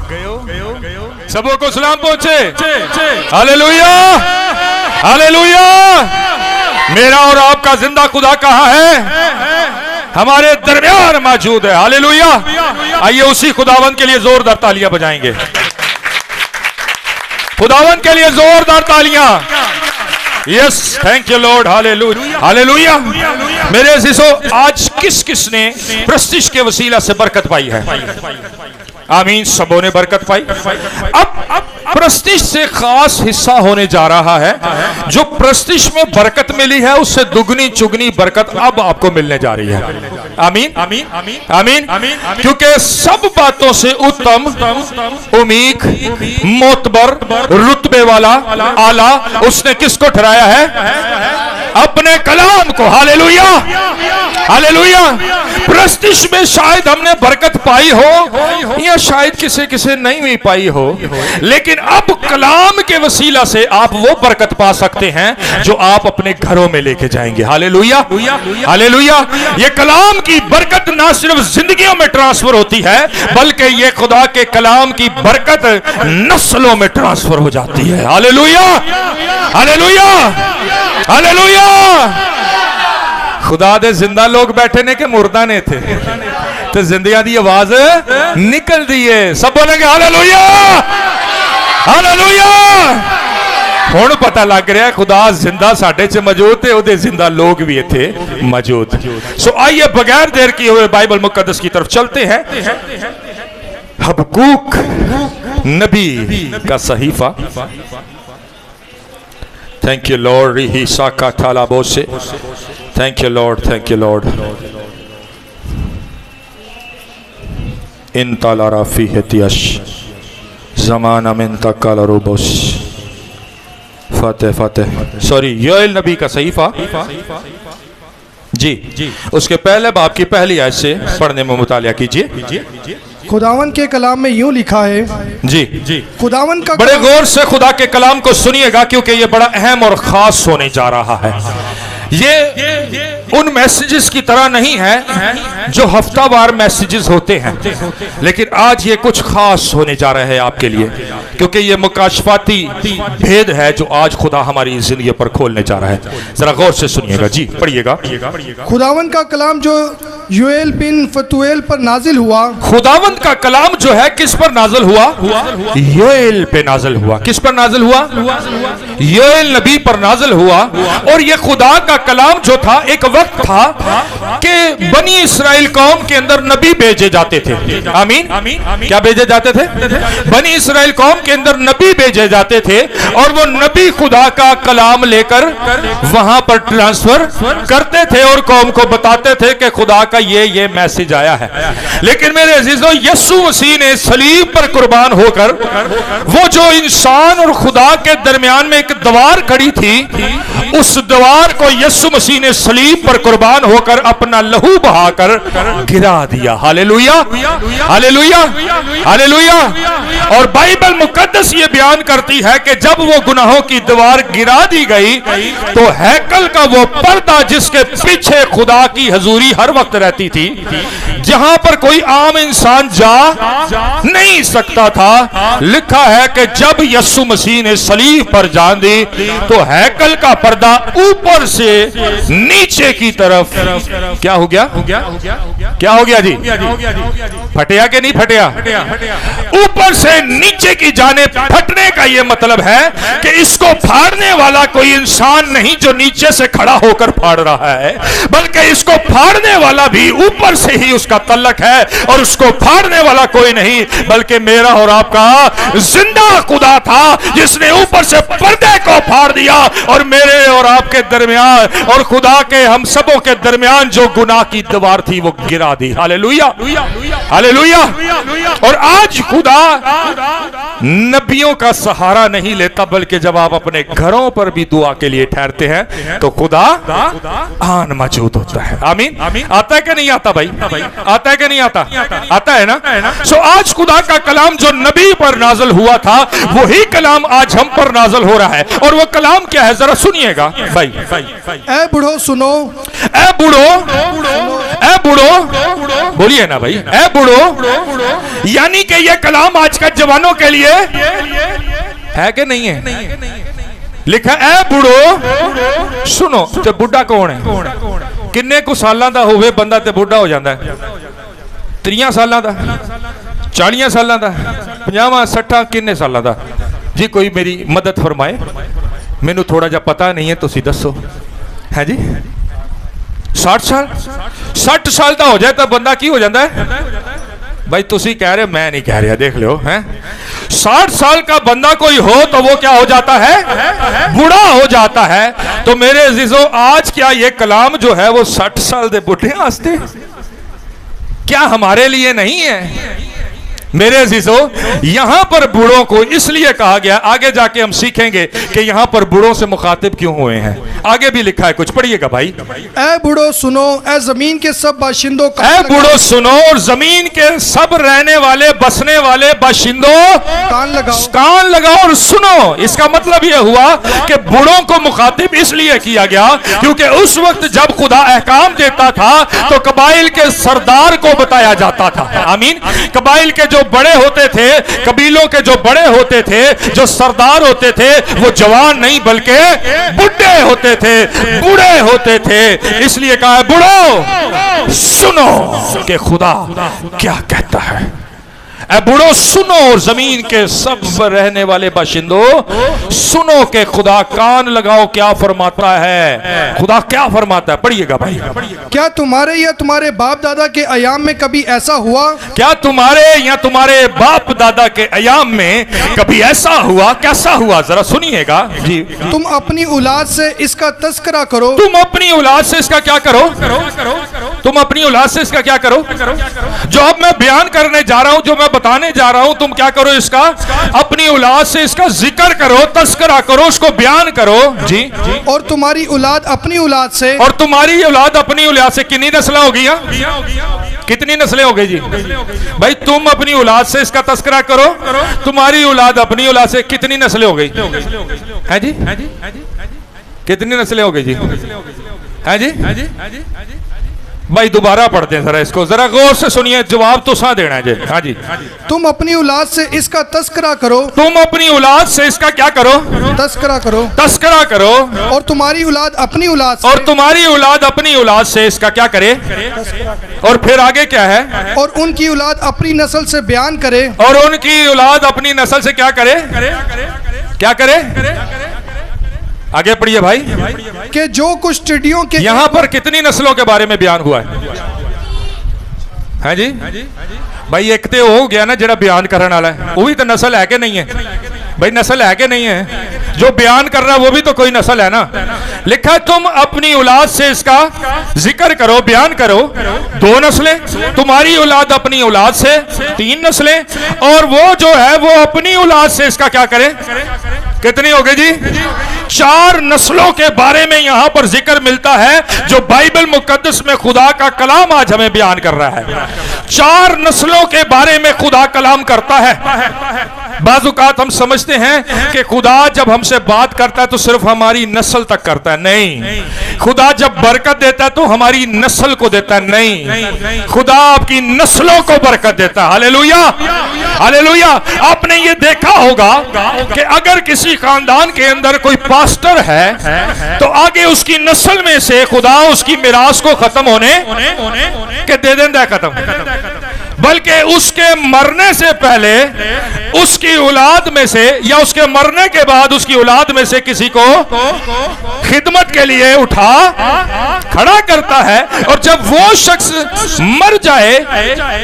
सबों को सलाम पहुंचे। Hallelujah, hallelujah. मेरा और आपका जिंदा खुदा कहाँ है? हमारे दरमियान मौजूद है। हालेलुया। आइए उसी खुदावन के लिए जोरदार तालियां बजाएंगे। खुदावन के लिए जोरदार तालियां। Yes, thank you Lord. Hallelujah, hallelujah. मेरे अजीजों, आज किस किस ने प्रेस्टीज के वसीला से बरकत पाई है? आमीन। सबों ने बरकत पाई। अब प्रेस्टीज से खास हिस्सा होने जा रहा है। जो प्रेस्टीज में बरकत मिली है उससे दुगनी चुगनी बरकत अब आपको मिलने जा रही है। आमीन, आमीन, आमीन, आमीन। क्योंकि सब बातों से उत्तम, उम्मीद, मोतबर, रुतबे वाला, आला उसने किसको ठहराया है? अपने कलाम को। Hallelujah, hallelujah. प्रेस्टीज में शायद हमने बरकत पाई हो या शायद किसे किसे नहीं भी पाई हो, लेकिन अब कलाम के वसीला से आप वो बरकत पा सकते हैं जो आप अपने घरों में लेके जाएंगे। Hallelujah, hallelujah. ये कलाम की बरकत ना सिर्फ जिंदगियों में ट्रांसफर होती है, बल्कि ये खुदा के कलाम की बरकत नस्लों में ट्रांसफर हो जाती है। Hallelujah, hallelujah, hallelujah. खुदा दे जिंदा लोग बैठे ने के मुर्दा ने थे तो जिंदियां दी आवाज निकल दी है। सब बोलेंगे हालेलुया, हालेलुया। हुण पता लग रहा है खुदा जिंदा साडे च मौजूद थे, ओदे जिंदा लोग भी इत्थे मौजूद। सो आइए बगैर देर किए हुए बाइबल मुकद्दस की तरफ चलते हैं। हबक्कूक नबी का सहीफा। Thank you Lord. रिही साका थाला बोसे। Thank you lord, thank you lord. इन ताला राफी हतियश ज़माना में तकाला रोबोस। फतेह फतेह। सॉरी, योएल नबी का सहीफा जी, उसके पहले बाब की पहली आयत से पढ़ने में मुतालिया कीजिए। खुदावन के कलाम में यूं लिखा है। जी, खुदावन का बड़े गौर से खुदा के कलाम को सुनिएगा क्योंकि ये बड़ा अहम और खास होने जा रहा है। ये उन मैसेजेस की तरह नहीं है जो हफ्तावार मैसेजेस होते हैं, लेकिन आज ये कुछ खास होने जा रहे हैं आपके लिए, क्योंकि ये मुकाशफाती भेद है जो आज खुदा हमारी जिंदगी पर खोलने जा रहा है। जरा गौर से सुनिएगा जी, पढ़िएगा। खुदावन का कलाम जो योएल बिन फतूएल पर नाजिल हुआ। खुदावंद का कलाम जो है किस पर नाजिल हुआ? योएल पे नाजिल हुआ। किस पर नाजिल हुआ? योएल नबी पर नाजिल हुआ। और ये खुदा का कलाम जो था, एक वक्त था कि बनी इस्राएल कौम के अंदर नबी भेजे जाते थे। आमीन, क्या भेजे जाते थे? बनी इस्राएल कौम के अंदर नबी भेजे जाते थे और वो नबी खुदा का कलाम लेकर वहां पर ट्रांसफर करते थे और कौम को बताते थे कि खुदा का ये मैसेज आया है। लेकिन मेरे अजीजों, यीशु मसीह ने सलीब पर कुर्बान होकर वो जो इंसान और खुदा के दरमियान में एक दीवार खड़ी थी, उस दीवार को यीशु मसीह ने सलीब पर कुर्बान होकर अपना लहू बहाकर गिरा दिया। Hallelujah, hallelujah, hallelujah. और बाइबल मुकद्दस ये बयान करती है कि जब वो गुनाहों की दीवार गिरा दी गई तो हैकल का वो पर्दा जिसके पीछे खुदा की हजूरी हर वक्त रहती थी, जहां पर कोई आम इंसान जा नहीं सकता था, लिखा है कि जब यीशु मसीह ने सलीब पर जान दी तो हैकल का पर्दा ऊपर से नीचे की तरफ क्या हो गया? क्या हो गया जी? फटिया कि नहीं फटिया? ऊपर से नीचे की जानिब फटने का यह मतलब है कि इसको फाड़ने वाला कोई इंसान नहीं जो नीचे से खड़ा होकर फाड़ रहा है, बल्कि इसको फाड़ने वाला भी ऊपर से ही उसका तल्लक है और उसको फाड़ने वाला कोई नहीं बल्कि मेरा और आपका जिंदा खुदा था जिसने ऊपर से पर्दे को फाड़ दिया और मेरे और आपके दरमियान और खुदा के हम सबों के दरमियान जो गुनाह की दीवार थी वो गिरा दी। Hallelujah, hallelujah. और आज खुदा नबियों का सहारा नहीं लेता, बल्कि जब आप अपने घरों पर भी दुआ के लिए ठहरते हैं तो खुदा आन मौजूद होता है। आमीन। आता है कि नहीं आता भाई? आता है कि नहीं आता? आता है ना? सो आज खुदा का कलाम जो नबी पर नाज़िल हुआ था वही कलाम आज हम पर नाज़िल हो रहा है। और वो कलाम क्या है जरा सुनिएगा भाई। ए बूढ़ो सुनो, ए बूढ़ो, ए बूढ़ो बोलिए ना भाई। ए बूढ़ो यानी कि ये कलाम आज के जवानों के लिए है कि नहीं है? लिखा है बूढ़ो सुनो। ते बुढ़ा कौन है? किन्ने कु सालां दा होवे बंदा ते बुढ़ा हो जाता है? 30 सालां दा, 40 सालां दा, 50 60 किन्ने सालां दा? जी कोई मेरी मदद फरमाए, मैनू थोड़ा जा पता नहीं है, तुसी दसो। है जी 60 साल 60 साल का हो जाए तो बंदा की हो जाता है? भाई तुसी कह रहे, मैं नहीं कह रहा, देख लो हैं। 60 साल का बंदा कोई हो तो वो क्या हो जाता है? बूढ़ा हो जाता है। तो मेरे अजीजों, आज क्या ये कलाम जो है वो 60 साल दे बुढ़े आस्ते क्या हमारे लिए नहीं है? मेरे अजीजों, यहां पर बूढ़ों को इसलिए कहा गया, आगे जाके हम सीखेंगे कि यहां पर बूढ़ों से मुखातिब क्यों हुए हैं। आगे भी लिखा है कुछ, पढ़िएगा भाई। ऐ बूढ़ो सुनो, ऐ जमीन के सब बाशिंदों, ऐ बूढ़ो सुनो और जमीन के सब रहने वाले बसने वाले बाशिंदों, कान लगाओ और सुनो। इसका मतलब यह हुआ कि बूढ़ों को मुखातिब इसलिए किया गया क्योंकि उस वक्त जब खुदा अहकाम देता था तो कबाइल के सरदार को बताया जाता था। आमीन। कबाइल के जो बड़े होते थे, कबीलों के जो बड़े होते थे, जो सरदार होते थे, वो जवान नहीं बल्कि बुढ़े होते थे, बूढ़े होते थे। इसलिए कहा है बूढ़ो सुनो कि खुदा क्या कहता है। ऐ बूढ़ो सुनो और जमीन के सब रहने वाले बाशिंदों सुनो के खुदा कान लगाओ क्या फरमाता है। खुदा क्या फरमाता है? पढ़िएगा भाई। क्या तुम्हारे या तुम्हारे बाप दादा के अयाम में कभी ऐसा हुआ? क्या तुम्हारे या तुम्हारे बाप दादा के अयाम में कभी ऐसा हुआ? कैसा हुआ? जरा सुनिएगा जी। तुम अपनी औलाद से इसका तस्करा करो। तुम अपनी औलाद से इसका क्या करो? तुम अपनी औलाद से इसका क्या करो? जो अब मैं बयान करने जा रहा हूं, जो मैं बताने जा रहा हूं, तुम क्या करो? इसका अपनी औलाद से इसका जिक्र करो, तस्करा करो, उसको बयान करो जी। और तुम्हारी औलाद अपनी औलाद से, और तुम्हारी औलाद अपनी औलाद से। कितनी नस्लें हो गई? कितनी नस्लें हो गई जी? भाई तुम अपनी औलाद से इसका तस्करा करो, तुम्हारी औलाद अपनी औलाद से। कितनी नस्लें हो गई है जी? कितनी नस्लें हो गई जी? है जी? भाई दोबारा पढ़ते हैं जरा इसको, जरा गौर से सुनिए, जवाब तो सा देना है जी। हाँ जी। तुम अपनी औलाद से इसका तस्करा करो। तुम अपनी औलाद से इसका क्या करो? तस्करा करो। तस्करा करो। और तुम्हारी औलाद अपनी औलाद से, और तुम्हारी औलाद अपनी औलाद से इसका क्या करे? और फिर आगे क्या है? और उनकी औलाद अपनी नस्ल से बयान करे। और उनकी औलाद अपनी नस्ल से क्या करे? क्या करे? आगे पढ़िए भाई। कि जो कुछ टिड्डियों के, यहां पर कितनी नस्लों के बारे में बयान हुआ है जी? भाई एक तो हो गया ना जेड़ा बयान करने वाला है, वो भी तो नस्ल है कि नहीं है? भाई नस्ल है कि नहीं है? जो बयान कर रहा है वो भी तो कोई नस्ल है ना। लिखा तुम अपनी औलाद से इसका जिक्र करो, बयान करो। 2 नस्लें, तुम्हारी औलाद अपनी औलाद से 3 नस्लें, और वो जो है वो अपनी औलाद से इसका क्या करे? कितनी हो गई जी? 4 नस्लों के बारे में यहां पर जिक्र मिलता है, जो बाइबल मुकद्दस में खुदा का कलाम आज हमें बयान कर रहा है। 4 नस्लों के बारे में खुदा कलाम करता है। बाज़-औक़ात हम समझते हैं कि खुदा जब हमसे बात करता है तो सिर्फ हमारी नस्ल तक करता है। नहीं, खुदा जब बरकत देता है तो हमारी नस्ल को देता है। नहीं, खुदा आपकी नस्लों को बरकत देता है। Hallelujah, hallelujah. आपने ये देखा होगा कि अगर किसी खानदान के अंदर कोई पास्टर है तो आगे उसकी नस्ल में से खुदा उसकी मिरास को खत्म होने के दे देता है, खत्म। बल्कि उसके मरने से पहले उसकी औलाद में से या उसके मरने के बाद उसकी औलाद में से किसी को खिदमत के लिए उठा खड़ा करता है। और जब वो शख्स मर जाए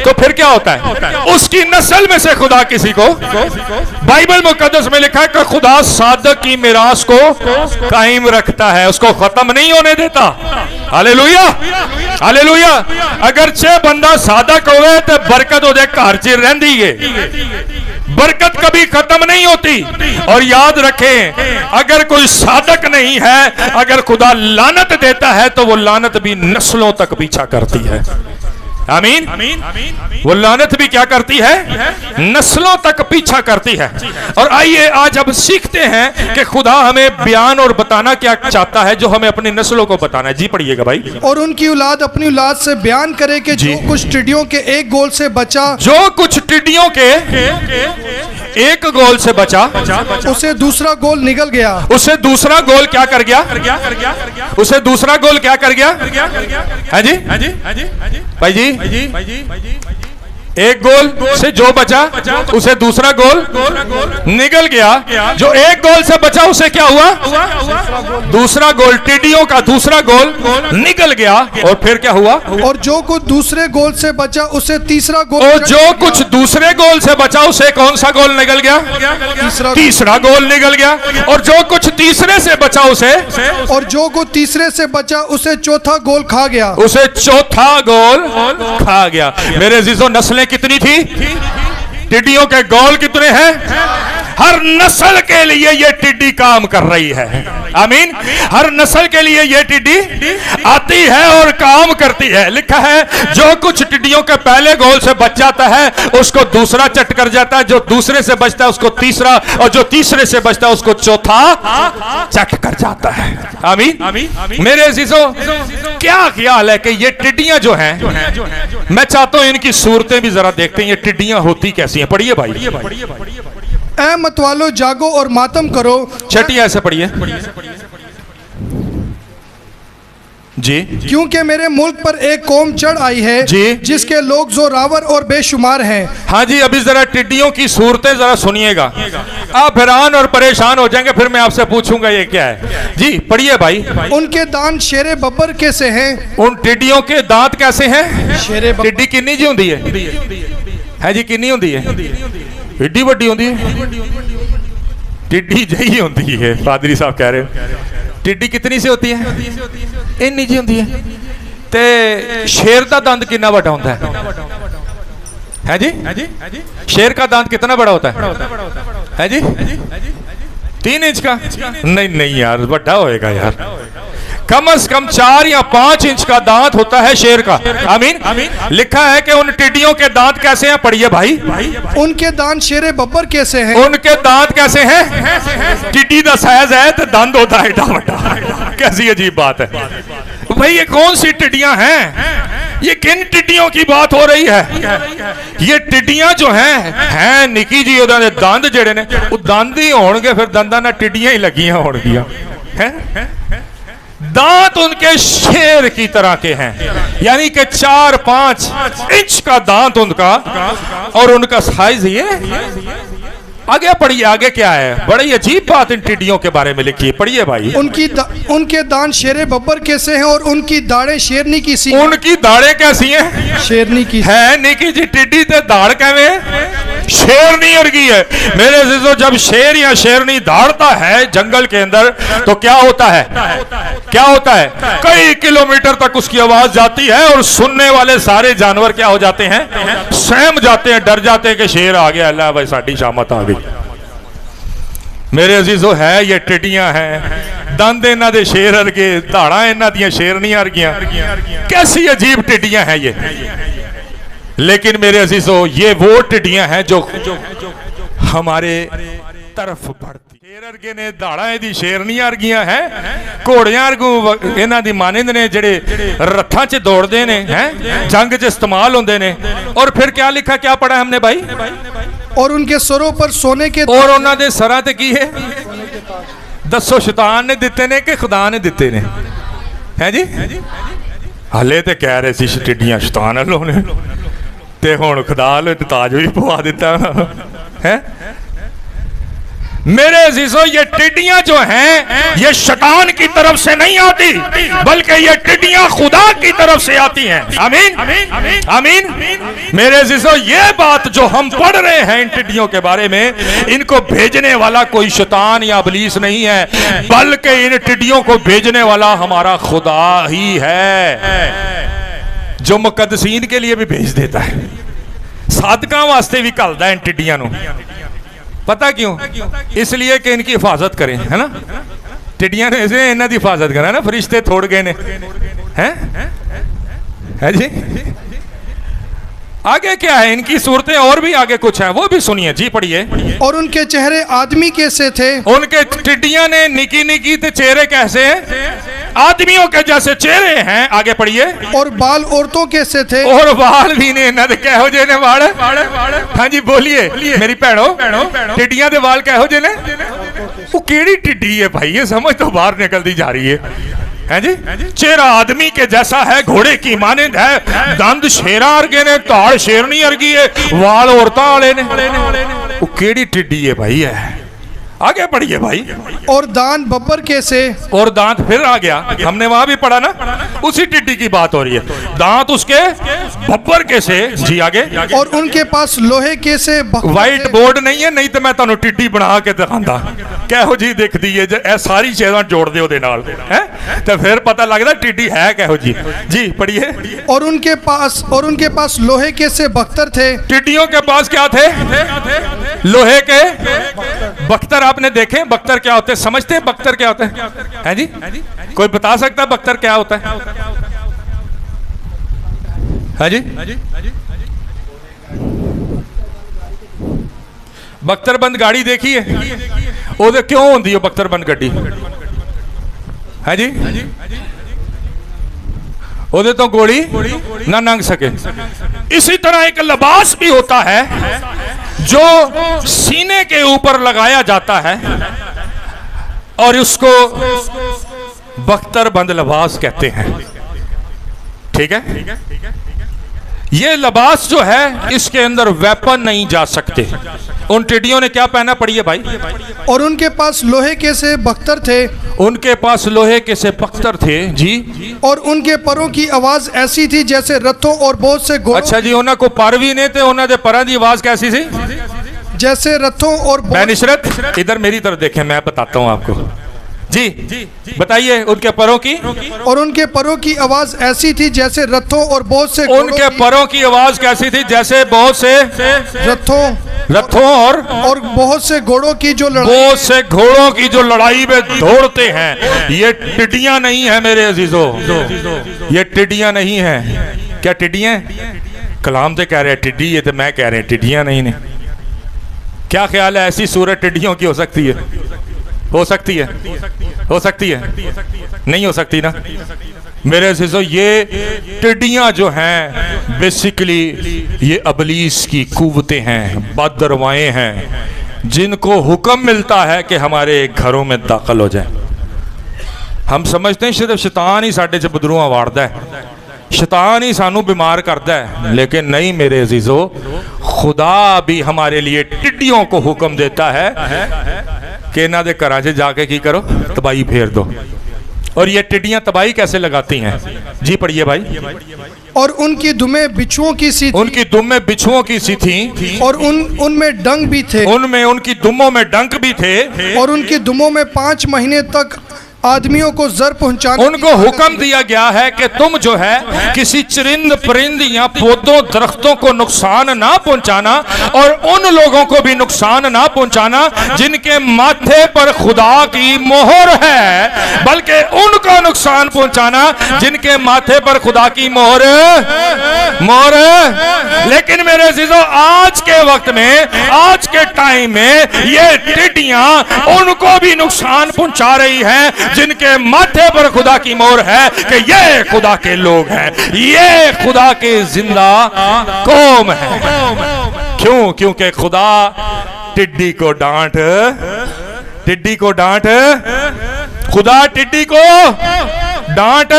तो फिर क्या होता है? उसकी नस्ल में से खुदा किसी को, बाइबल मुकद्दस में लिखा है कि खुदा सादक की मिरास को कायम रखता है, उसको खत्म नहीं होने देता। Hallelujah, hallelujah. अगरचे बंदा सादक होवे तो बरकत ओदे घर च रहिंदी है, बरकत कभी खत्म नहीं होती। और याद रखें, अगर कोई सादक नहीं है, अगर खुदा लानत देता है तो वो लानत भी नस्लों तक पीछा करती है। आमीन। वो लानत भी क्या करती है, नस्लों तक पीछा करती है। और आइए आज अब सीखते हैं कि खुदा हमें बयान और बताना क्या चाहता है, जो हमें अपनी नस्लों को बताना है। जी पढ़िएगा भाई। और उनकी औलाद अपनी औलाद से बयान करे कि जो कुछ टिड्डियों के एक गोल से बचा, जो कुछ टिड्डियों के एक गोल से बचा, उसे दूसरा गोल निगल गया। उसे दूसरा गोल क्या कर गया, उसे दूसरा गोल क्या कर गया, है जी भाई जी। एक गोल से जो बचा उसे दूसरा गोल निकल गया। जो एक गोल से बचा उसे क्या हुआ, दूसरा गोल, टिड्डियों का दूसरा गोल निकल गया। और फिर क्या हुआ, और जो कुछ दूसरे गोल से बचा उसे तीसरा गोल, और जो कुछ दूसरे गोल से बचा उसे कौन सा गोल निकल गया, तीसरा गोल निकल गया। और जो कुछ तीसरे से बचा उसे, और जो कुछ तीसरे से बचा उसे चौथा गोल खा गया, उसे चौथा गोल खा गया। मेरे अजीजों, नस्लें कितनी थी, टिड्डियों के गोल कितने हैं। हर नस्ल के लिए ये टिड्डी काम कर रही है। आमीन। हर नस्ल के लिए ये टिड्डी आती है और काम करती है। लिखा है जो कुछ टिड्डियों के पहले गोल से बच जाता है उसको दूसरा चट कर जाता है, जो दूसरे से बचता है उसको तीसरा, और जो तीसरे से बचता है उसको चौथा चट कर जाता है। आमीन। मेरे अजीजों, क्या ख्याल है कि ये टिड्डियां जो हैं, मैं चाहता हूं इनकी सूरतें भी जरा देखते हैं, ये टिड्डियां होती कैसी हैं। पढ़िए भाई। ऐ मतवालो जागो और मातम करो। छठी ऐसे पढ़िए जी। क्योंकि मेरे मुल्क पर एक कौम चढ़ आई है जी, जिसके लोग जोरावर और बेशुमार हैं। हाँ जी। अभी जरा टिड्डियों की सूरतें जरा सुनिएगा, आप हैरान और परेशान हो जाएंगे। फिर मैं आपसे पूछूंगा ये क्या है। जी पढ़िए भाई। उनके दांत शेरे बब्बर कैसे हैं। उन टिड्डियों के दांत कैसे हैं। शेरे बब्बर। टिड्डी किन्नी जी होंदी है जी, किन्नी होंदी है, एड्डी वड्डी होंदी है, टिड्डी जही होंदी है। पादरी साहब कह रहे हो टिड्डी कितनी सी होती है, इन्नी जी होंदी है। ते शेर का दंद कितना बड़ा होता है जी, शेर का दांत कितना बड़ा होता है जी, 3 इंच का। नहीं यार, बड़ा होएगा यार, कम से कम 4 या 5 इंच का दांत होता है शेर का। आमीन। लिखा है कि उन टिड्डियों के दांत कैसे हैं, पढ़िए भाई। उनके दांत शेरे बब्बर कैसे हैं। उनके दांत कैसे हैं, टिड्डी का साइज है तो दंद होता है एडा बड़ा। कैसी अजीब बात है भाई। ये कौन सी टिड्डियां हैं, ये किन टिड्डियों की बात हो रही है। ये टिड्डियां जो हैं निकी जी, उन्होंने दंद जेड़े ने वो दंद ही होंगे, फिर दंदा ना टिड्डियां ही लगियां होंगियां हैं। दांत उनके शेर की तरह के हैं, यानी कि 4-5 इंच का दांत उनका, और उनका साइज ये। आगे पढ़िए, आगे क्या है, बड़ी अजीब बात इन टिड्डियों के बारे में लिखी है। पढ़िए भाई। उनके दांत शेरे बब्बर कैसे हैं और उनकी दाढ़ें शेरनी की सी। उनकी दाढ़ें कैसी हैं, शेरनी की है। निकी जी टिड्डी ते दाढ़ कैवे शेरनी वर्गी है। मेरे अजीजों, जब शेर या शेरनी दौड़ता है जंगल के अंदर तो क्या होता है, क्या होता है, कई किलोमीटर तक उसकी आवाज जाती है और सुनने वाले सारे जानवर क्या हो जाते हैं, सहम जाते हैं, डर जाते हैं कि शेर आ गया, अल्लाह भाई साडी शामत आ गई। मेरे अजीजों, है ये टिड्डियां हैं, दंद इन्हां दे शेर वर्गे, धाड़ा इन्हां दियां शेरनियां वर्गियां। कैसी अजीब टिड्डियां हैं ये। लेकिन मेरे अजीजों, ये वो टिड्डियां हैं जो हमारे तरफ बढ़ती। शेर वर्गे ने, धाड़ा दी शेरनियां वर्गियां हैं, घोड़ियां वर्गू इन्हां दी मानिंद ने, जेड़े रथां च दौड़दे ने, हैं जंग च इस्तेमाल होंदे ने। और फिर क्या लिखा, क्या पढ़ा हमने भाई। और उनके सरों पर सोने के, और उन्हां दे सरां ते की है, दसो शैतान ने दिते ने कि खुदा ने दिते ने, हैं जी। हले ते कह रहे सी टिड्डियां शैतान वालों ने, ते हुण खुदा ने ताज भी पवा दिता है। मेरे अजीजों, ये टिड्डियां जो हैं ये शैतान की तरफ से नहीं आती, बल्कि ये टिड्डियां खुदा की तरफ से आती हैं। आमीन आमीन। मेरे अजीजों, ये बात जो हम पढ़ रहे हैं इन टिड्डियों के बारे में, इनको भेजने वाला कोई शैतान या इब्लीस नहीं है, बल्कि इन टिड्डियों को भेजने वाला हमारा खुदा ही है, जो मुकद्दसीन के लिए भी भेज देता है, सादका वास्ते भी घलदा इन टिड्डियां नूं। पता क्यों, इसलिए कि इनकी हिफाजत करें, है ना। टिड्डियां ने इसे इन्हां दी हिफाजत करा ना, फरिश्ते थोड़ गए ने, हैं है जी। आगे क्या है इनकी सूरतें, और भी आगे कुछ है, वो भी सुनिए जी, पढ़िए। और उनके चेहरे आदमी के से थे। उनके टिड्डियां ने निकी निकी थे चेहरे कैसे हैं? आदमियों के जैसे चेहरे हैं। आगे पढ़िए। और बाल औरतों के से थे। और बाल भी ने ना कहो जे ने वाल। हाँ जी बोलिए मेरी भैनों, टिड्डियां दे वाल कहो जे ने? वो केड़ी टिड्डी है भाई, ये समझ तो बाहर निकलती जा रही है जी। चेहरा आदमी के जैसा है, घोड़े की मानिंद है, दंद शेरा अर्गे ने, ताड़ शेरनी अर्गी है, वाल औरतां वाले ने। वो केड़ी टिड्डी है भाई है? आगे पढ़िए भाई। और दांत बब्बर के से। और दांत फिर आ गया, हमने वहां भी पढ़ा ना, उसी टिड्डी की बात हो रही है। दांत उसके बब्बर के से जी। आगे। और उनके पास लोहे के से। व्हाइट बोर्ड नहीं है, नहीं तो मैं तुहानू टिड्डी बना के दिखांदा कहो जी दिखदी है। ए सारी चीज़ां जोड़ दे ओदे नाल है तो फिर पता लगदा टिड्डी है कहो जी। जी पढ़िए। और उनके पास लोहे के से बख्तर थे। टिड्डियों के पास क्या थे? लोहे के बख्तर। आपने देखे बख्तर क्या होते हैं? समझते हैं बख्तर क्या होता है जी? कोई बता सकता है बख्तर क्या होता है? हाँ जी। बख्तरबंद गाड़ी देखी है? ओदे क्यों होंदी है बख्तरबंद गड्डी? है जी। ओदे तो गोली ना लंघ सके। इसी तरह एक लिबास भी होता है जो सीने के ऊपर लगाया जाता है और उसको बख्तरबंद लिबास कहते हैं। ठीक है। ये लिबास जो है इसके अंदर वेपन नहीं जा सकते। उन टिड्डियों ने क्या पहना? पढ़िए भाई। और उनके पास लोहे के से बख्तर थे। उनके पास लोहे के से बख्तर थे जी। और उनके परों की आवाज ऐसी थी जैसे रथों और बहुत से घोड़ों। अच्छा जी, उन्होंने को पर भी नहीं थे, उन्होंने परां दी आवाज कैसी थी? जैसे रथों और नुसरत इधर मेरी तरफ देखें, मैं बताता हूं आपको जी। बताइए उनके परों की। और उनके परों की आवाज ऐसी थी जैसे रथों और बहुत से। उनके परों की आवाज कैसी थी? जैसे बहुत से रथों और बहुत से घोड़ों की जो लड़ाई। बहुत से घोड़ों की जो लड़ाई में दौड़ते हैं। ये टिड्डियां नहीं है मेरे अजीजों, ये टिड्डियां नहीं है। क्या टिड्डियां? कलाम तो कह रहे हैं टिड्डी है, तो मैं कह रहे हैं टिड्डियां नहीं ने। क्या ख्याल है ऐसी सूरत टिड्डियों की हो सकती है? हो सकती है? हो सकती है? नहीं हो सकती ना मेरे अजीजों। ये टिड्डियां जो हैं बेसिकली ये अबलीस की कुव्वतें हैं, बददरवाएं हैं, जिनको हुक्म मिलता है कि हमारे घरों में दाखिल हो जाए। हम समझते हैं सिर्फ शैतान ही साडे च बदरूआं वाड़दा है, शैतान ही सानू बीमार करता है, लेकिन नहीं मेरे अजीजों, खुदा भी हमारे लिए टिड्डियों को हुक्म देता है कि इन्हां दे घरां च जाके की करो? तबाही फेर दो। और ये टिड्डियां तबाही कैसे लगाती हैं? जी पढ़िए भाई। और उनकी दुमें बिच्छुओं की सी थी। उनकी दुमें बिच्छुओं की सी थी। और उनमें डंक भी थे। उनमें उनकी दुमों में डंक भी थे। और उनकी दुमों में 5 महीने तक आदमियों को जर पहुंचाने। उनको हुक्म दिया गया है कि तुम जो है किसी चरिंद परिंद या पौधों दरख्तों को नुकसान ना पहुंचाना, और उन लोगों को भी नुकसान ना पहुंचाना जिनके माथे पर खुदा की मोहर है, बल्कि उनको नुकसान पहुंचाना जिनके माथे पर खुदा की मोहर। लेकिन मेरे अजीजों, आज के वक्त में, आज के टाइम में ये टिड्डियां उनको भी नुकसान पहुंचा रही हैं जिनके माथे पर खुदा की मोहर है कि ये खुदा के लोग हैं, ये खुदा के जिंदा कौम है। क्यों? क्योंकि खुदा टिड्डी को डांट, खुदा टिड्डी को डांट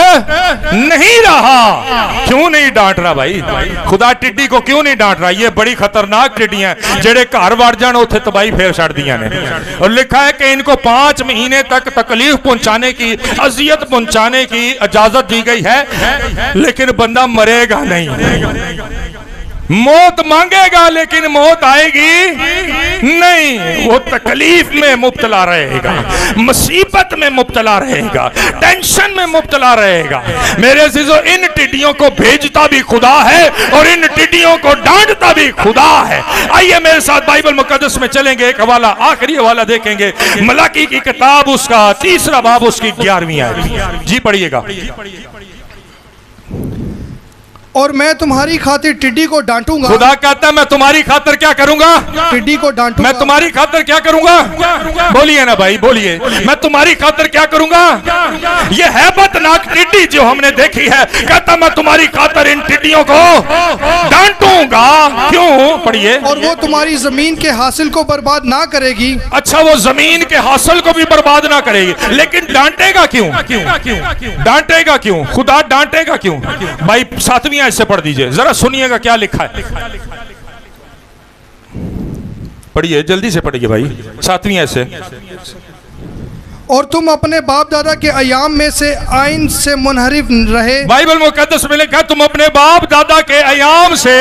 नहीं रहा। क्यों नहीं डांट रहा भाई? खुदा टिड्डी को क्यों नहीं डांट रहा? ये बड़ी खतरनाक टिड्डियां जेड़े घर वड़ जान उत्थे तबाही फेर छड़ दियां ने। और लिखा है कि इनको 5 महीने तक तकलीफ पहुंचाने की, अजियत पहुंचाने की इजाजत दी गई है, लेकिन बंदा मरेगा नहीं। मौत मांगेगा लेकिन मौत आएगी नहीं। वो तकलीफ में मुब्तला रहेगा, मुसीबत में मुब्तला रहेगा, टेंशन में मुब्तला रहेगा। मेरे अजीजों, इन टिड्डियों को भेजता भी खुदा है और इन टिड्डियों को डांटता भी खुदा है। आइए मेरे साथ बाइबल मुकद्दस में चलेंगे, एक हवाला, आखिरी हवाला देखेंगे, मलाकी की किताब, उसका 3रा बाब, उसकी 11वीं आयत। जी पढ़िएगा। और मैं तुम्हारी खातिर टिड्डी को डांटूंगा। खुदा कहता है मैं तुम्हारी खातिर क्या करूंगा? टिड्डी को डांटूंगा। मैं तुम्हारी खातिर क्या करूंगा? बोलिए ना भाई, बोलिए। मैं तुम्हारी खातिर क्या करूंगा? ये हैबतनाक टिड्डी जो हमने देखी है, कहता मैं तुम्हारी खातिर इन टिड्डियों को डांटूंगा। क्यों? पढ़िए। और वो तुम्हारी जमीन के हासिल को बर्बाद ना करेगी। अच्छा, वो जमीन के हासिल को भी बर्बाद ना करेगी, लेकिन डांटेगा क्यों? डांटेगा क्यों? खुदा डांटेगा क्यों? भाई 7वीं आयत से पढ़ दीजिए, जरा सुनिएगा क्या लिखा है। पढ़िए, जल्दी से पढ़िए भाई, 7वीं आयत से। और तुम अपने बाप दादा के अयाम में से आइन से मुनहरिफ रहे। बाइबल मुकद्दस में लिखा तुम अपने बाप दादा के अयाम से,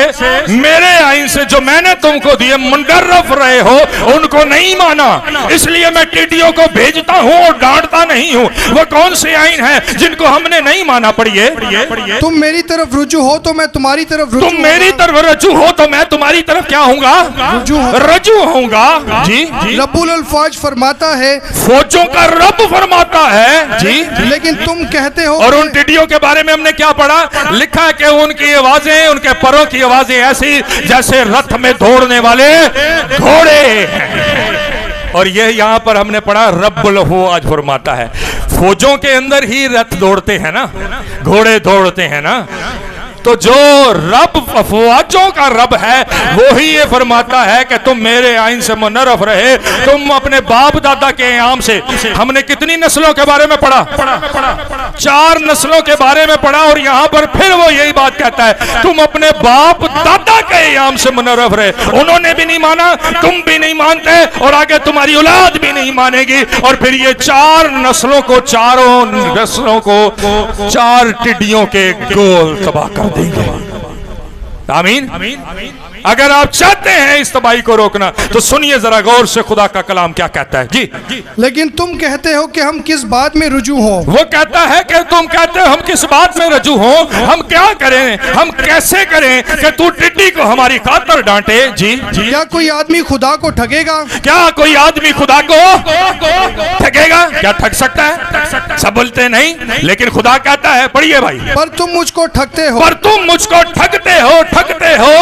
मेरे आइन से जो मैंने तुमको दिए, मुनहरिफ रहे हो, उनको नहीं माना। इसलिए मैं टिड्डियों को भेजता हूँ और डांटता नहीं हूँ। वो कौन से आइन है जिनको हमने नहीं माना? पढ़िए। तुम मेरी तरफ रुजू हो तो मैं तुम्हारी तरफ रुजू। तुम मेरी तरफ रजू हो तो मैं तुम्हारी तरफ क्या होऊंगा? रजू होऊंगा। जी। रब्बुल अल्फाज फरमाता है, फौजों का रब फरमाता है। जी। लेकिन तुम कहते हो। और उन टिड्डियों के बारे में हमने क्या पढ़ा? लिखा है कि उनकी आवाजें, उनके परों की आवाजें ऐसी जैसे रथ में दौड़ने वाले घोड़े हैं। और ये यहां पर हमने पढ़ा रब्बुल आज फरमाता है, फौजों के अंदर ही रथ दौड़ते हैं ना, घोड़े दौड़ते हैं ना। तो जो रब अफवाजों का रब है, वो ही ये फरमाता है कि तुम मेरे आइन से मुनर्रफ रहे, तुम अपने बाप दादा के आयाम से। हमने कितनी नस्लों के बारे में पढ़ा? 4 नस्लों के बारे में पढ़ा। और यहाँ पर फिर वो यही बात कहता है, तुम अपने बाप दादा के आयाम से मुनर्रफ रहे। उन्होंने भी नहीं माना, तुम भी नहीं मानते, और आगे तुम्हारी औलाद भी नहीं मानेगी। और फिर ये 4 नस्लों को, चारों नस्लों को 4 टिड्डियों के गोल तबाह कर देंगे। आमीन। अगर आप चाहते हैं इस तबाही को रोकना तो सुनिए जरा गौर से खुदा का कलाम क्या कहता है। जी। लेकिन तुम कहते हो कि हम किस बात में रुजू हो। वो कहता है कि तुम कहते हो हम किस बात में रजू हो, हम क्या करें, हम कैसे करें कि तू टिड्डी को हमारी खातिर डांटे। जी। क्या कोई आदमी खुदा को ठगेगा? क्या कोई आदमी खुदा को ठगेगा? क्या ठग सकता है? सब बोलते नहीं, लेकिन खुदा कहता है, पढ़िए भाई, पर तुम मुझको ठगते हो। पर तुम मुझको ठगते हो, ठगते हो।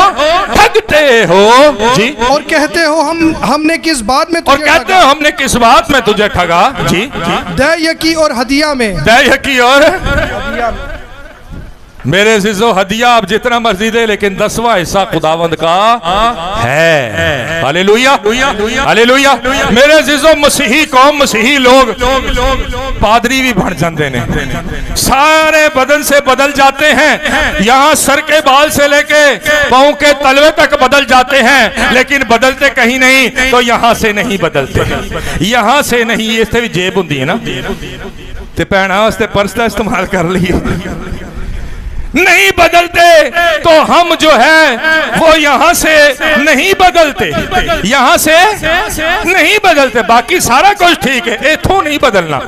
जी। और कहते हो हमने किस बात में तुझे और कहते हो हमने किस बात में तुझे ठगा। जी। दयकी और हदिया में। दयकी और मेरे जिजो हदिया आप जितना मर्जी दे, लेकिन 10वां हिस्सा खुदावंद का है। Hallelujah, hallelujah. मेरे जिजो मसीही कौम, मसीही लोग पादरी भी बन जाते हैं, सारे बदन से बदल जाते हैं। यहाँ सर के बाल से लेके पांव के तलवे तक बदल जाते हैं, लेकिन बदलते कहीं नहीं। तो यहाँ से नहीं बदलते, यहाँ से नहीं। इस भी जेब होंगी है ना, ते भैणा वास्ते पर्स का इस्तेमाल कर लिए, नहीं बदलते। तो हम जो है वो यहां से नहीं बदलते, यहां से नहीं बदलते। बाकी सारा कुछ ठीक है, इथों नहीं बदलना।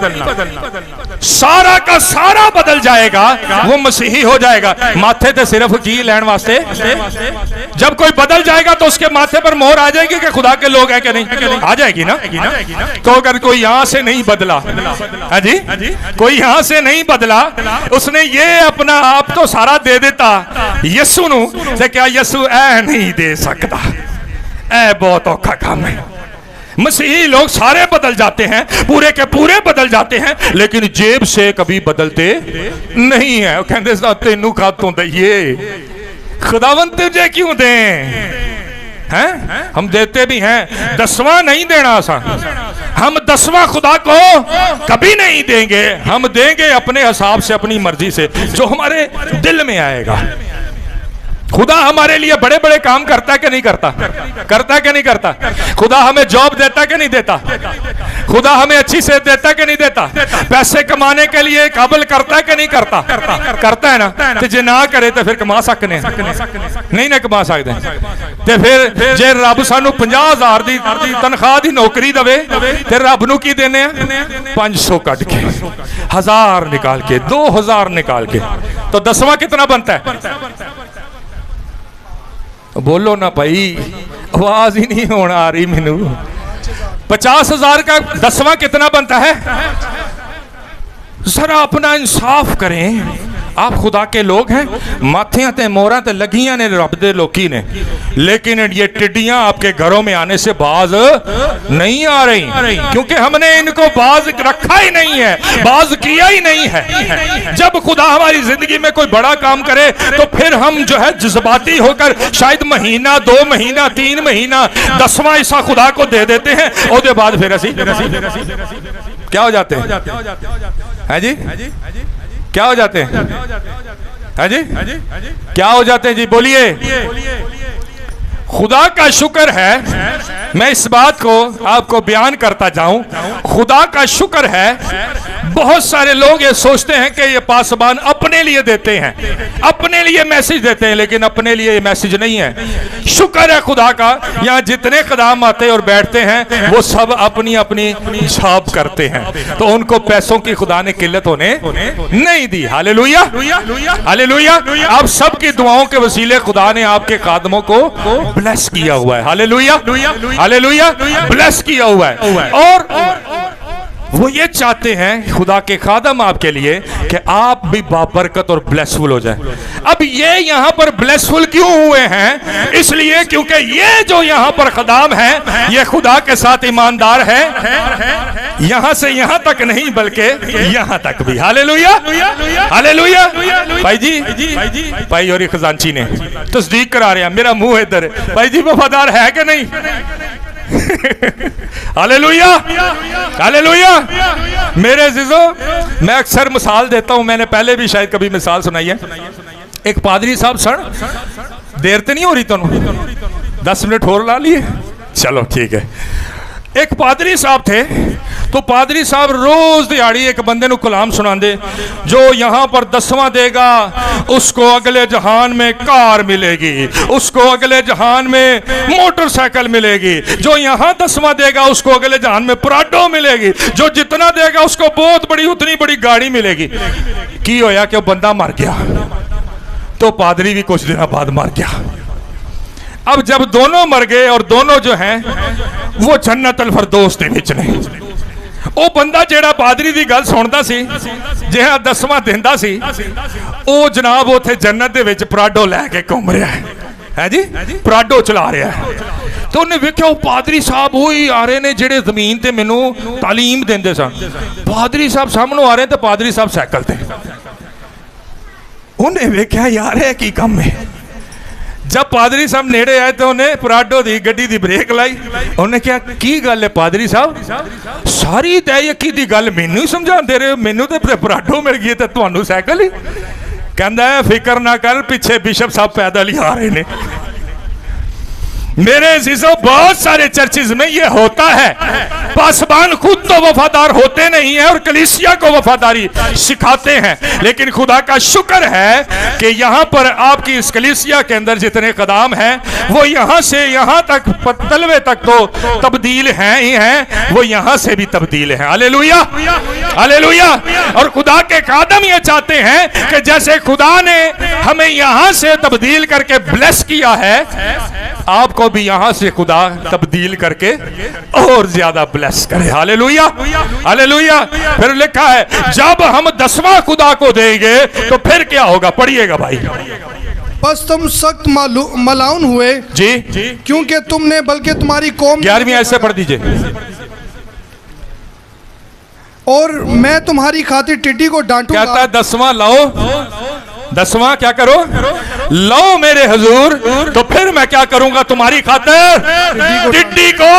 सारा का सारा बदल जाएगा, वो मसीही हो जाएगा। माथे ते सिर्फ की लैन वास्ते, जब कोई बदल जाएगा तो उसके माथे पर मोहर आ जाएगी कि खुदा के लोग हैं कि नहीं, आ जाएगी ना। तो अगर कोई यहां से नहीं बदला, हाँ जी, कोई यहां से नहीं बदला, उसने ये अपना आप तो सारा दे देता यसू नू, ते क्या यसू ऐ नहीं दे सकता? ऐ बहुत औखा काम है। मसीही लोग सारे बदल जाते हैं, पूरे के पूरे बदल जाते हैं, लेकिन जेब से कभी बदलते नहीं है। कहते तेनू खातों दइए, खुदावंद तुझे क्यों दें? हैं? हम देते भी हैं, 10वां नहीं देना आसान। हम 10वां खुदा को कभी नहीं देंगे। हम देंगे अपने हिसाब से, अपनी मर्जी से, जो हमारे दिल में आएगा। खुदा हमारे लिए बड़े बड़े काम करता है कि नहीं करता? करता है कि नहीं करता? खुदा हमें जॉब देता है कि नहीं देता? खुदा हमें अच्छी सेहत देता है कि नहीं देता? पैसे कमाने के लिए काबिल करता है कि नहीं करता? करता है ना। तो जे ना करे तो फिर कमा सकने नहीं ना, कमा सकते। तो फिर जे रब सानू 50,000 दी तनख्वाह दी नौकरी दवे, ते रब नू की देने 500 कट के, 1000 निकाल के, 2000 निकाल के, तो 10वां कितना बनता है? बोलो ना भाई, आवाज ही नहीं होना आ रही मैनू। 50,000 का 10वां कितना बनता है? जरा अपना इंसाफ करें। आप खुदा के लोग हैं, माथियां ते मोहरां ते लगियां ने रब दे लोकी ने, लेकिन ये टिड्डियां आपके घरों में आने से बाज नहीं आ रही, क्योंकि हमने इनको बाज रखा ही नहीं है, बाज किया ही नहीं है। जब खुदा हमारी जिंदगी में कोई बड़ा काम करे तो फिर हम जो है जज्बाती होकर शायद महीना, 2 महीना, 3 महीना, 10वां हिस्सा खुदा को दे देते हैं, और बाद फिर ऐसी क्या हो जाते हैं? है जी, क्या हो जाते हैं? है जी, क्या हो जाते हैं जी? बोलिए। खुदा का शुक्र है, मैं इस बात को आपको बयान करता जाऊं, खुदा का शुक्र है। बहुत सारे लोग ये सोचते हैं कि ये पासबान अपने लिए देते हैं, अपने लिए मैसेज देते हैं, लेकिन अपने लिए ये मैसेज नहीं है। शुक्र है खुदा का, यहाँ जितने कदम आते और बैठते हैं वो सब अपनी अपनी जॉब करते हैं, तो उनको पैसों की खुदा ने किल्लत होने नहीं दी। Hallelujah, hallelujah. आप सबकी दुआओं के वसीले खुदा ने आपके कदमों को ब्लेस किया हुआ है। हालेलुया, हालेलुया, ब्लेस किया हुआ है। और वो ये चाहते हैं खुदा के खादम आपके लिए कि आप भी बाबरकत और ब्लेसफुल हो जाए। अब ये यहाँ पर ब्लेसफुल क्यों हुए हैं? इसलिए क्योंकि ये जो यहाँ पर खदाम है ये खुदा के साथ ईमानदार है, यहाँ से यहाँ तक नहीं बल्कि यहाँ तक भी। Hallelujah, hallelujah. भाई जी, भाई और खजांची ने तस्दीक करा रहे हैं, मेरा मुंह इधर है। भाई जी वफादार है कि नहीं? Hallelujah, hallelujah. मेरे अज़ीज़ों, मैं अक्सर मिसाल देता हूं, मैंने पहले भी शायद कभी मिसाल सुनाई है। एक पादरी साहब, सर देर तो नहीं हो रही? तुम 10 मिनट और ला लिए? चलो ठीक है। एक पादरी साहब थे, तो पादरी साहब रोज दिहाड़ी एक बंदे को कलाम सुनाते, जो यहाँ पर 10वां देगा उसको अगले जहान में कार मिलेगी, उसको अगले जहान में मोटरसाइकिल मिलेगी, जो यहाँ 10वां देगा उसको अगले जहान में पराडो मिलेगी, जो जितना देगा उसको बहुत बड़ी उतनी बड़ी गाड़ी मिलेगी। की होया कि वो बंदा मर गया, तो पादरी भी कुछ दिनों बाद मर गया। अब जब दोनों मर गए और दोनों जो हैं वो जन्नत अल फिरदौस दे विच ने, वो बंदा जेड़ा पादरी दी गल सुनदा सी, जिहा 10वां दिंदा सी, वो जनाब उथे जन्नत दे विच पराडो लैके घूम रहा है जी, पराडो चला रहा है। तो उन्हें वेख्या वो पादरी साहब वही आ रहे ने जेड़े जमीन ते मैनू तालीम देंदे सन। पादरी साहब सामने आ रहे तो पादरी साहब साइकिल ते। उन्हें वेख्या यार है की कम है। जब पादरी साहब नेड़े आए तो उन्हें पराडो दी गड्डी दी ब्रेक लाई। उन्हें क्या की गल है पादरी साहब? सारी तयकी दी गल मैनू ही समझाते रहे, मैनू तो पराडो मिल गई तो तुहानू साइकिल ही। कहता है फिक्र ना कर, पीछे बिशप साहब पैदल ही आ रहे ने। मेरे अज़ीज़ों, बहुत सारे चर्चिज में ये होता है, पासबान खुद तो वफादार होते नहीं है और कलीसिया को वफादारी सिखाते हैं, लेकिन खुदा का शुक्र है कि यहाँ पर आपकी इस कलीसिया के अंदर जितने कदम हैं वो यहाँ से यहाँ तक तलवे तक तो तब्दील हैं ही हैं, वो यहाँ से भी तब्दील हैं। Hallelujah, hallelujah. और खुदा के कादम ये चाहते हैं कि जैसे खुदा ने हमें यहाँ से तब्दील करके ब्लेस किया है, आपको भी यहां से खुदा तब्दील करके और ज्यादा ब्लेस करे। Hallelujah, hallelujah. फिर लिखा है जब हम 10वां खुदा को देंगे तो फिर क्या होगा? पढ़िएगा भाई। बस तुम सख्त मलाउन हुए जी, क्योंकि तुमने, बल्कि तुम्हारी कौम 11वीं आयत से पढ़ दीजिए। और मैं तुम्हारी खातिर टिड्डी को डांटूंगा। कहता है 10वां लाओ, 10वां क्या करो? लो मेरे हुजूर, तो फिर मैं क्या करूंगा तुम्हारी खातिर? टिड्डी को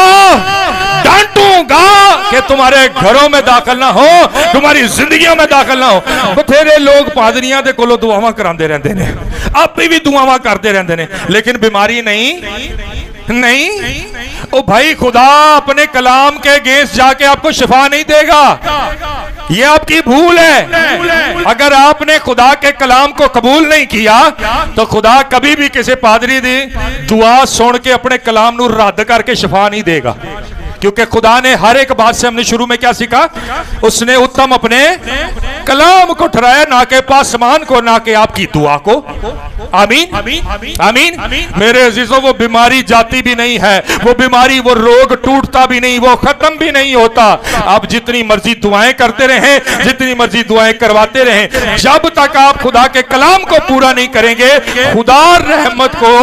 डांटूंगा कि तुम्हारे घरों में दाखिल ना हो, तुम्हारी जिंदगियों में दाखिल ना हो। बथेरे लोग पादरियां दे कोलों दुआवां करांदे रहंदे ने, आप भी दुआवां करते रहंदे ने, लेकिन बीमारी नहीं। ओ भाई, खुदा अपने कलाम के अगेंस्ट जाके आपको शिफा नहीं देगा, ये आपकी भूल है। अगर आपने खुदा के कलाम को कबूल नहीं किया तो खुदा कभी भी किसी पादरी दी दुआ सुन के अपने कलाम नू रद्द करके शिफा नहीं देगा, क्योंकि खुदा ने हर एक बात से, हमने शुरू में क्या सीखा, उसने उत्तम अपने कलाम को ठहराया, ना के पासमान को, ना के आपकी दुआ को। आमीन आमीन। मेरे अजीजों, वो बीमारी जाती भी नहीं है, वो बीमारी, वो रोग टूटता भी नहीं, वो खत्म भी नहीं होता। आप जितनी मर्जी दुआएं करते रहें, जितनी मर्जी दुआएं करवाते रहें, जब तक आप खुदा के कलाम को पूरा नहीं करेंगे, खुदा रहमत को,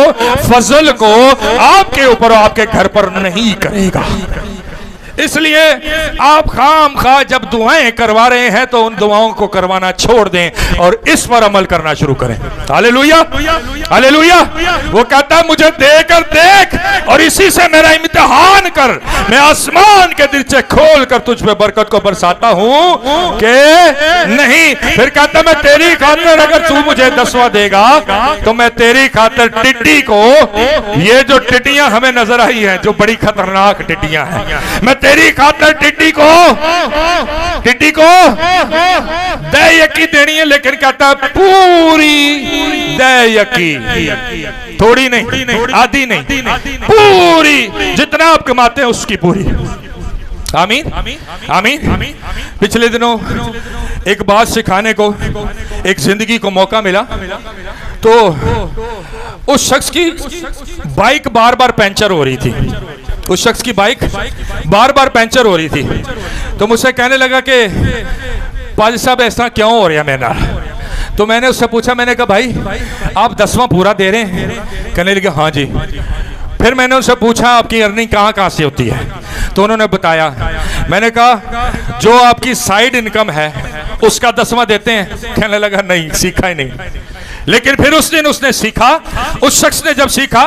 फजल को आपके ऊपर और आपके घर पर नहीं करेगा। इसलिए आप खाम खा जब दुआएं करवा रहे हैं तो उन दुआओं को करवाना छोड़ दें और इस पर अमल करना शुरू करें। Hallelujah hallelujah. वो कहता है मुझे देकर देख और इसी से मेरा इम्तिहान कर, मैं आसमान के दीवार खोल कर तुझ पे बरकत को बरसाता हूं कि नहीं। फिर कहता मैं तेरी खातिर, अगर तू मुझे 10वां देगा तो मैं तेरी खातिर टिड्डी को, ये जो टिड्डियां हमें नजर आई हैं, जो बड़ी खतरनाक टिड्डियां हैं, मैं तेरी खातिर टिड्डी को दे यकी देनी है। लेकिन कहता है पूरी दे यकी, थोड़ी नहीं, आधी नहीं, पूरी, जितना आप कमाते हैं उसकी पूरी। आमीन आमीन। पिछले दिनों एक बात सिखाने को, एक जिंदगी को मौका मिला, तो उस शख्स की बाइक बार बार पंचर हो रही थी। उस शख्स की बाइक बार बार पंचर हो रही थी। तो मुझसे कहने लगा कि पाजी साहब ऐसा क्यों हो रहा है मेरा। तो मैंने उससे पूछा, मैंने कहा भाई आप 10वां पूरा दे रहे हैं? कहने लगे हाँ जी। फिर मैंने उनसे पूछा आपकी अर्निंग कहाँ से होती है? तो उन्होंने बताया। मैंने कहा जो आपकी साइड इनकम है उसका 10वां देते हैं? कहने लगा नहीं, सीखा ही नहीं। लेकिन फिर उस दिन उसने सीखा, उस शख्स ने जब सीखा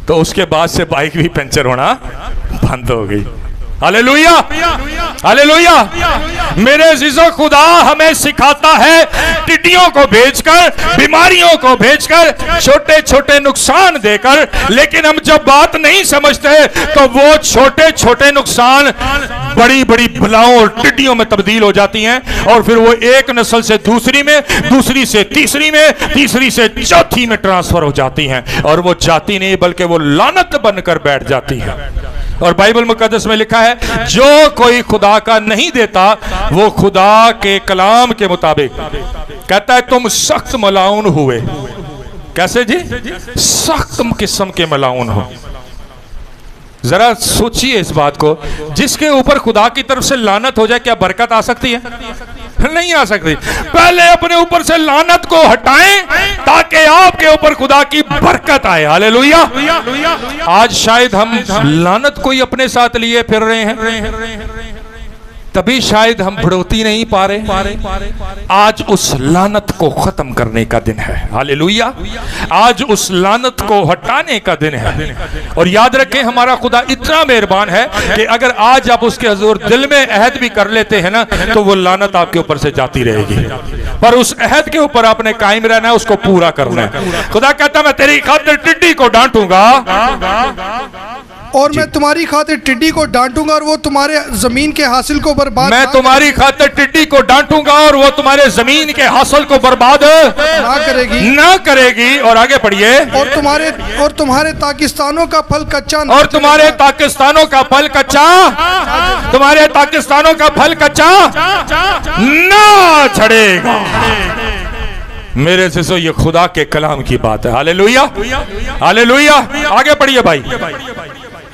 तो उसके बाद से बाइक भी पंचर होना बंद हो गई। Hallelujah hallelujah. मेरे अजीजों, खुदा हमें सिखाता है टिड्डियों को भेजकर, बीमारियों को भेजकर, छोटे छोटे नुकसान देकर, लेकिन हम जब बात नहीं समझते तो वो छोटे छोटे नुकसान बड़ी बड़ी बलाओं और टिड्डियों में तब्दील हो जाती हैं, और फिर वो एक नस्ल से दूसरी में, दूसरी से तीसरी में, तीसरी से चौथी में ट्रांसफर हो जाती हैं, और वो जाती नहीं बल्कि वो लानत बनकर बैठ जाती है। और बाइबल मुकद्दस में लिखा है जो कोई खुदा का नहीं देता वो खुदा के कलाम के मुताबिक, कहता है तुम सख्त मलाउन हुए। कैसे जी? सख्त किस्म के मलाउन हो। जरा सोचिए इस बात को, जिसके ऊपर खुदा की तरफ से लानत हो जाए क्या बरकत आ सकती है? नहीं आ सकती। पहले अपने ऊपर से लानत को हटाएं ताकि आपके ऊपर खुदा की बरकत आए। हालेलुया। आज शायद हम लानत को ही अपने साथ लिए फिर रहे हैं, तभी शायद हम बढ़ोतरी नहीं पा रहे। आज उस लानत को खत्म करने का दिन है। हालेलुया। आज उस लानत को हटाने का दिन है। और याद रखें हमारा खुदा इतना मेहरबान है कि अगर आज आप उसके हुजूर दिल में अहद भी कर लेते हैं ना, तो वो लानत आपके ऊपर से जाती रहेगी, पर उस अहद के ऊपर आपने कायम रहना है, उसको पूरा करना है। खुदा कहता मैं तेरी खातिर टिड्डी को डांटूंगा और मैं तुम्हारी खातिर टिड्डी को डांटूंगा और वो तुम्हारे जमीन के हासिल को बर्बाद, मैं तुम्हारी खातिर टिड्डी को डांटूंगा और वो तुम्हारे जमीन के हासिल को बर्बाद ना करेगी। और आगे पढ़िए। और तुम्हारे पाकिस्तानों का फल कच्चा, और तुम्हारे पाकिस्तानों का फल कच्चा, तुम्हारे पाकिस्तानों का फल कच्चा ना झड़ेगा। मेरे से ये खुदा के कलाम की बात है। Hallelujah hallelujah. आगे पढ़िए भाई।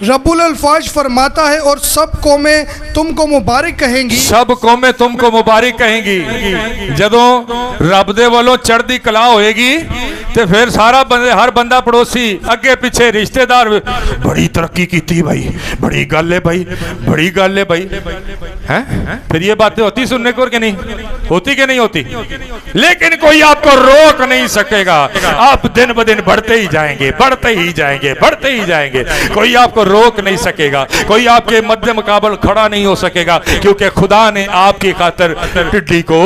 रब्बुल अल्फाज फरमाता है और सब कौमें तुमको मुबारक कहेंगी, सब कौमें तुमको मुबारक कहेंगी। जदों रब दे वालों चढ़दी कला होएगी तो फिर सारा हर बंदा पड़ोसी अगे पीछे रिश्तेदार बड़ी तरक्की की थी भाई, बड़ी गल है भाई, बड़ी गल है भाई। हैं? फिर ये बातें होती सुनने को कि नहीं होती कि नहीं होती? लेकिन कोई आपको रोक नहीं सकेगा। आप दिन ब दिन बढ़ते ही जाएंगे, बढ़ते ही जाएंगे, बढ़ते ही जाएंगे। कोई आपको रोक नहीं सकेगा, कोई आपके मध्य मुकाबल खड़ा नहीं हो सकेगा, क्योंकि खुदा ने आपकी खातिर टिड्डी को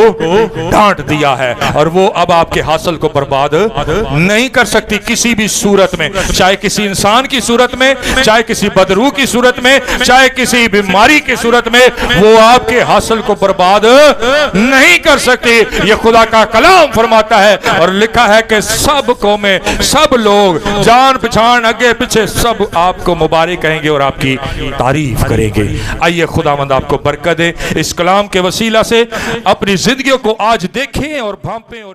डांट दिया है और वो अब आपके हासिल को बर्बाद नहीं कर सकती किसी भी सूरत में, चाहे किसी इंसान की सूरत में, चाहे किसी बदरू की सूरत में, चाहे किसी बीमारी की सूरत में, वो आपके हासिल को बर्बाद नहीं कर सकती। ये खुदा का कलाम फरमाता है और लिखा है कि सब कौमें, सब लोग, जान पहचान, आगे पीछे सब आपको मुबारक कहेंगे और आपकी तारीफ करेंगे। आइए खुदावंद आपको बरकत दे, इस कलाम के वसीला से अपनी जिंदगियों को आज देखें और भांपें और